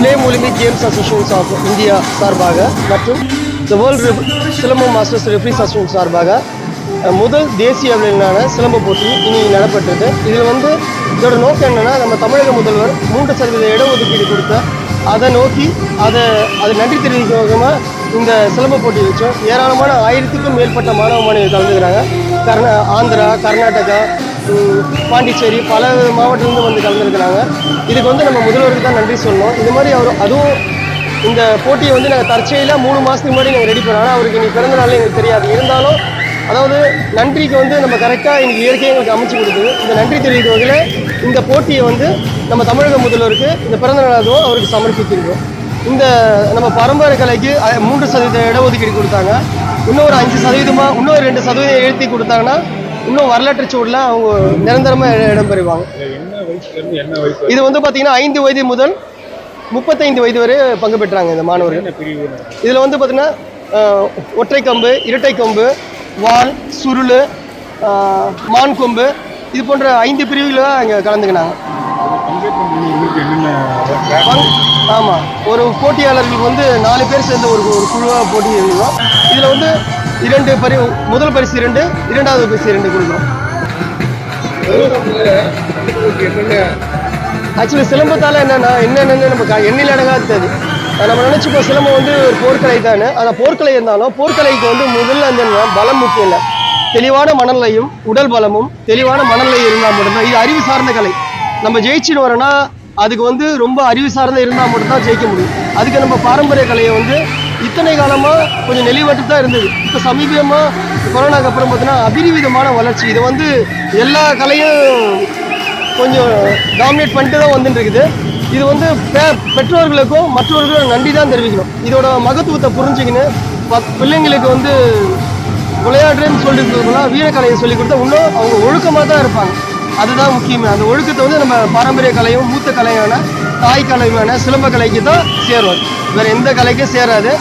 Flame Olympic games association of India சார்பாக மற்றும் the world Silambam masters referees association சார்பாக முதல் தேசிய அளவிலான சிலம்ப போட்டி இனி நடப்பட்டது. இதில் இதோட நோக்கம் என்னென்னா, நம்ம தமிழக முதல்வர் 3% இடஒதுக்கீடு கொடுத்த அதை நோக்கி அது நன்றி தெரிவிக்கும் விதமாக இந்த சிலம்ப போட்டி வச்சோம். ஏராளமான 1000க்கும் மேற்பட்ட மாணவ மாணவிகள் கலந்துக்கிறாங்க. ஆந்திரா, கர்நாடகா, பாண்டிச்சேரி பல மாவட்டத்திலிருந்து கலந்துருக்கிறாங்க. இதுக்கு நம்ம முதல்வருக்கு தான் நன்றி சொல்லணும். இது மாதிரி அதுவும் இந்த போட்டியை நாங்கள் தற்செயலாக 3 மாதத்துக்கு முன்னாடி நாங்கள் ரெடி பண்ணோம். அவருக்கு இன்னைக்கு பிறந்த நாள் எங்களுக்கு தெரியாது. இருந்தாலும் அதாவது நன்றிக்கு நம்ம கரெக்டாக இன்னைக்கு இயற்கையை எங்களுக்கு அமைச்சு கொடுக்குது. இந்த நன்றி தெரிவிக்கும் வகையில் இந்த போட்டியை நம்ம தமிழக முதல்வருக்கு இந்த பிறந்த நாள் அதுவும் அவருக்கு சமர்ப்பித்திருக்கோம். இந்த நம்ம பரம்பரை கலைக்கு 3% இடஒதுக்கீடு கொடுத்தாங்க. இன்னும் ஒரு 5%, இன்னும் 2% எழுத்தி கொடுத்தாங்கன்னா இன்னும் வரலாற்று சூழல அவங்க நிரந்தரமாக இடம் பெறுவாங்க. இது பார்த்தீங்கன்னா 5 வயது முதல் 35 வயது வரை பங்கு பெற்றாங்க இந்த மாணவர்கள். இதில் பார்த்தீங்கன்னா ஒற்றை கம்பு, இரட்டை கம்பு, வால், சுருள், மான் கொம்பு, இது போன்ற 5 பிரிவுகளாக அங்கே கலந்துக்கினாங்க. ஆமாம், ஒரு போட்டியாளர்களுக்கு 4 பேர் சேர்ந்த ஒரு குழுவாக போட்டி இருந்தோம். இதில் 2 முதல் பரிசு 2, 2வது பரிசு 2 கொடுக்குறோம். ஆக்சுவலி சிலம்பத்தால் என்னென்னு நம்ம எண்ணில் அடங்காது. நம்ம நினச்சிப்போம் சிலம்பம் ஒரு போர்க்கலை தானே. அந்த போர்க்கலை இருந்தாலும் போர்க்கலைக்கு முதல்ல பலம் முக்கியம் இல்லை. தெளிவான மனநிலையும் உடல் பலமும் தெளிவான மனநிலையும் இருந்தால் மட்டும்தான். இது அறிவு சார்ந்த கலை. நம்ம ஜெயிச்சுன்னு வரோன்னா அதுக்கு ரொம்ப அறிவு சார்ந்த இருந்தால் மட்டும்தான் ஜெயிக்க முடியும். அதுக்கு நம்ம பாரம்பரிய கலையை இத்தனை காலமாக கொஞ்சம் நெளிவட்டு தான் இருந்தது. இப்போ சமீபமாக கொரோனாக்கு அப்புறம் பார்த்தீங்கன்னா அபிரிவிதமான வளர்ச்சி. இது எல்லா கலையும் கொஞ்சம் டாமினேட் பண்ணிட்டு தான் வந்துட்டு இருக்குது. இது பெற்றோர்களுக்கும் மற்றவர்களுக்கும் நன்றி தான் தெரிவிக்கணும். இதோட மகத்துவத்தை புரிஞ்சுக்கின்னு பிள்ளைங்களுக்கு விளையாடுறேன்னு சொல்லிட்டு வீரக்கலையை சொல்லி கொடுத்தா இன்னும் அவங்க ஒழுக்கமாக தான் இருப்பாங்க. அதுதான் முக்கியமே. அந்த ஒழுக்கத்தை நம்ம பாரம்பரிய கலையும் மூத்த கலையான தாய் கலையான சிலம்ப கலைக்கு தான் சேரும். வேறு எந்த கலைக்கும் சேராது.